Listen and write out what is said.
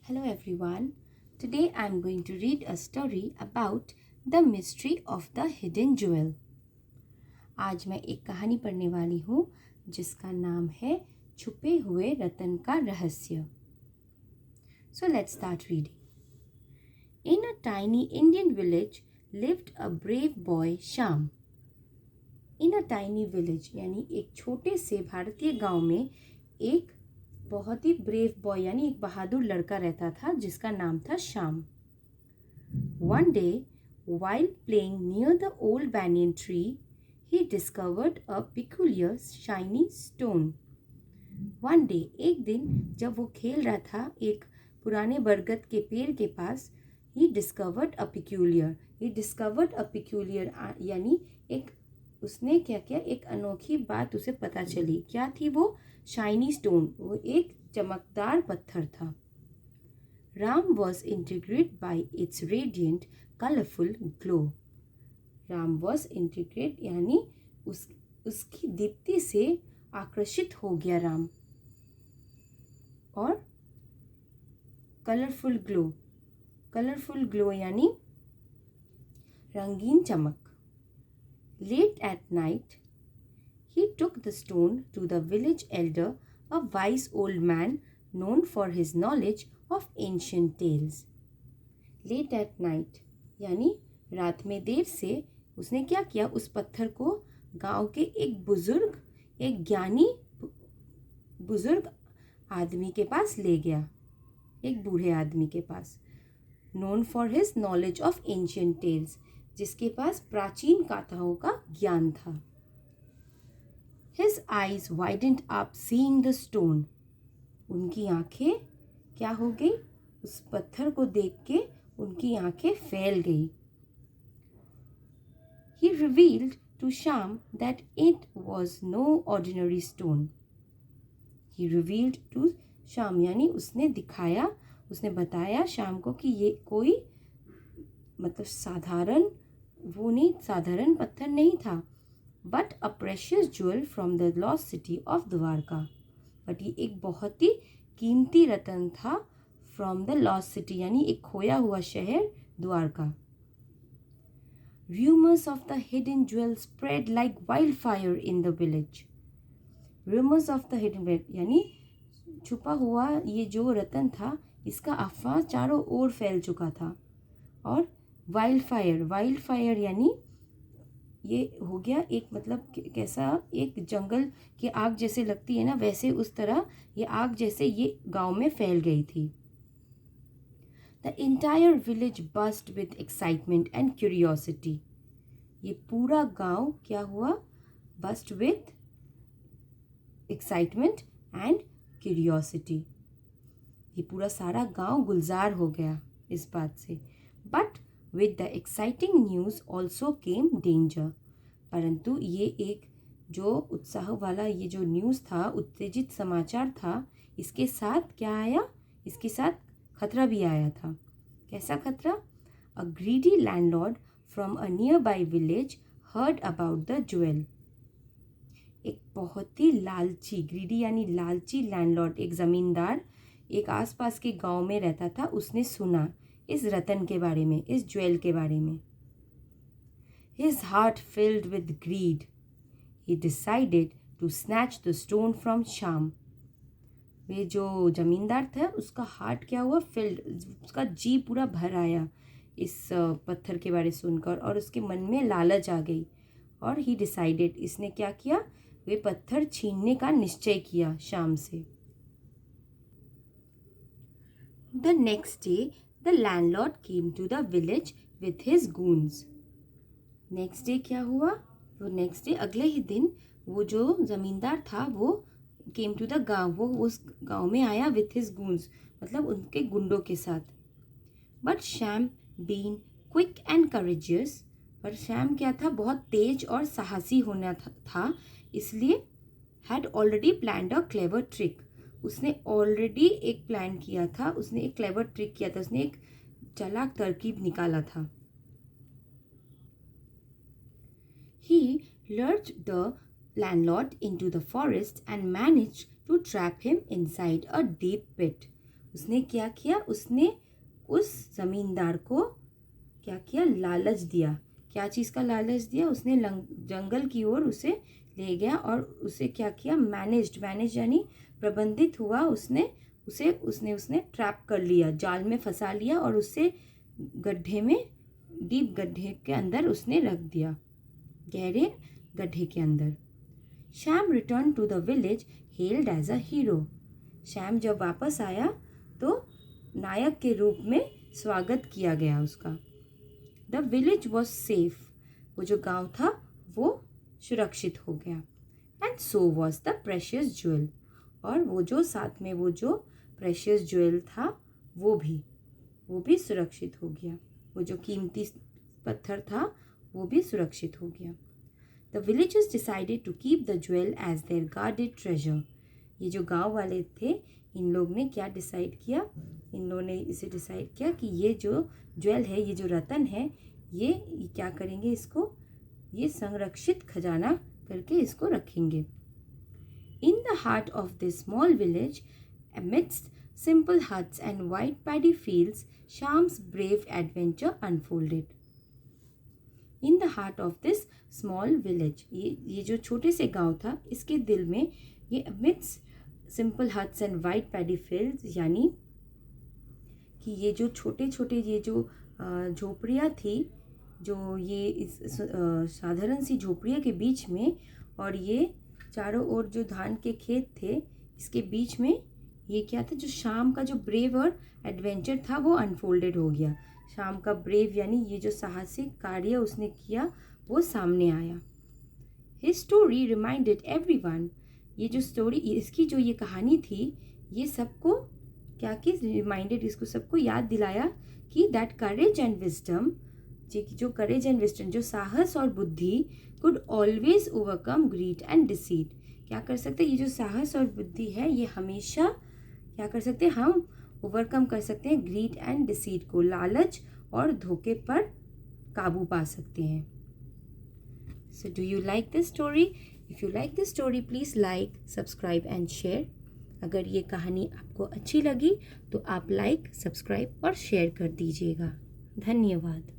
Hello everyone. Today I am going to read a story about the mystery of the hidden jewel. आज मैं एक कहानी पढ़ने वाली हूँ जिसका नाम है छुपे हुए रतन का रहस्य. So let's start reading. In a tiny Indian village lived a brave boy Sham. In a tiny village यानी एक छोटे से भारतीय गांव में एक बहुत ही ब्रेव बॉय यानी एक बहादुर लड़का रहता था जिसका नाम था Shyam. One day, while playing near the old banyan tree, he discovered a peculiar shiny stone. One day, एक दिन जब वो खेल रहा था एक पुराने बरगद के पेड़ के पास, he discovered a peculiar यानी एक उसने क्या किया, एक अनोखी बात उसे पता चली. क्या थी वो? शाइनी स्टोन, वो एक चमकदार पत्थर था. Ram was intrigued by its radiant colourful glow. Ram was intrigued यानी उसकी दीप्ति से आकर्षित हो गया राम. और कलरफुल ग्लो यानी रंगीन चमक. Late at night, he took the stone to the village elder, a wise old man known for his knowledge of ancient tales. Late at night, यानी रात में देर से उसने क्या किया, उस पत्थर को गांव के एक ज्ञानी बुजुर्ग आदमी के पास ले गया, एक बूढ़े आदमी के पास. Known for his knowledge of ancient tales, जिसके पास प्राचीन गाथाओं का ज्ञान था. His eyes widened up seeing the stone. उनकी आंखें क्या हो गई? उस पत्थर को देख के उनकी आंखें फैल गई. He revealed to Sham that it was no ordinary stone. He revealed to Sham यानी उसने बताया शाम को कि ये कोई मतलब साधारण पत्थर नहीं था. But a precious jewel from the lost city of Dwarka. But ये एक बहुत ही कीमती रतन था फ्रॉम द लॉस्ट सिटी यानी एक खोया हुआ शहर Dwarka. Rumors of the hidden jewel spread like wildfire in the village. Rumors of the hidden jewel यानी छुपा हुआ ये जो रतन था इसका अफवाह चारों ओर फैल चुका था. और वाइल्ड फायर यानी ये हो गया एक मतलब कैसा, एक जंगल की आग जैसे लगती है ना, वैसे उस तरह ये आग जैसे ये गांव में फैल गई थी. The entire village burst with excitement and curiosity. ये पूरा गांव क्या हुआ? Burst with excitement and curiosity. ये पूरा सारा गांव गुलजार हो गया इस बात से. But with the exciting news also came danger. परंतु ये एक जो उत्साह वाला ये जो न्यूज़ था, उत्तेजित समाचार था, इसके साथ क्या आया? इसके साथ खतरा भी आया था. कैसा खतरा? A greedy landlord from a near by village heard about the jewel. एक बहुत ही लालची, ग्रीडी यानी लालची लैंडलॉर्ड, एक ज़मींदार एक आसपास के गांव में रहता था, उसने सुना इस रतन के बारे में, इस ज्वेल के बारे में. His heart filled with greed. He decided to snatch the stone from Sham. वे जो जमींदार था उसका हार्ट क्या हुआ? फिल्ड, उसका जी पूरा भर आया इस पत्थर के बारे सुनकर और उसके मन में लालच आ गई. और he decided, इसने क्या किया? वे पत्थर छीनने का निश्चय किया शाम से. The next day, the landlord came to the village with his goons. Next day क्या हुआ? वो नेक्स्ट डे अगले ही दिन वो जो ज़मींदार था वो केम टू द गाँव, वो उस गाँव में आया विथ हिज गूंस मतलब उनके गुंडों के साथ. But Shyam been quick and courageous. पर श्याम क्या था? बहुत तेज और साहसी होना था. इसलिए had already planned a clever trick. उसने ऑलरेडी एक प्लान किया था, उसने एक क्लेवर ट्रिक किया था, उसने एक चालाक तरकीब निकाला था. He lured the landlord into the forest and managed to trap him inside a deep pit. उसने क्या किया, उसने उस ज़मींदार को क्या किया, लालच दिया। क्या चीज़ का लालच दिया, उसने जंगल की ओर उसे ले गया और उसे क्या किया, मैनेज यानी प्रबंधित हुआ, उसने ट्रैप कर लिया, जाल में फंसा लिया और उसे गड्ढे में, डीप गड्ढे के अंदर उसने रख दिया, गहरे गड्ढे के अंदर। Shyam return to the village held as a hero. Shyam जब वापस आया तो नायक के रूप में स्वागत किया गया उसका। द विलेज वॉज सेफ, वो जो गांव था वो सुरक्षित हो गया। And so was the precious jewel, और वो जो साथ में वो जो प्रेशियस ज्वेल था वो भी सुरक्षित हो गया। वो जो कीमती पत्थर था वो भी सुरक्षित हो गया। The villagers decided to keep the jewel as their guarded treasure. ये जो गांव वाले थे, इन लोग ने क्या डिसाइड किया, इन लोगों ने इसे डिसाइड किया कि ये जो ज्वेल है, ये जो रतन है, ये क्या करेंगे, इसको ये संरक्षित खजाना करके इसको रखेंगे। In the heart of this small village, amidst simple huts and wide paddy fields, Shyam's brave adventure unfolded. In the heart of this small village, ये जो छोटे से गांव था, इसके दिल में ये amidst simple huts and wide paddy fields, यानी कि ये जो छोटे छोटे ये जो झोपड़ियाँ थी, जो ये इस साधारण सी झोपड़ियों के बीच में, और ये चारों ओर जो धान के खेत थे, इसके बीच में ये क्या था, जो शाम का जो ब्रेव और एडवेंचर था वो अनफोल्डेड हो गया। शाम का ब्रेव यानी ये जो साहसिक कार्य उसने किया वो सामने आया। हिज स्टोरी रिमाइंडेड एवरीवन, ये जो स्टोरी, इसकी जो ये कहानी थी, ये सबको क्या कि रिमाइंडेड, इसको सबको याद दिलाया कि दैट करेज एंड विजडम, जो करेज एंड विजडम, जो साहस और बुद्धि, could always overcome grid and deceit. क्या कर सकते, ये जो साहस और बुद्धि है, ये हमेशा क्या कर सकते हैं, हम ओवरकम कर सकते हैं ग्रीड एंड डिसीट को, लालच और धोखे पर काबू पा सकते हैं। So do you like this story? If you like this story, please like, subscribe and share. अगर ये कहानी आपको अच्छी लगी तो आप लाइक, सब्सक्राइब और शेयर कर दीजिएगा। धन्यवाद।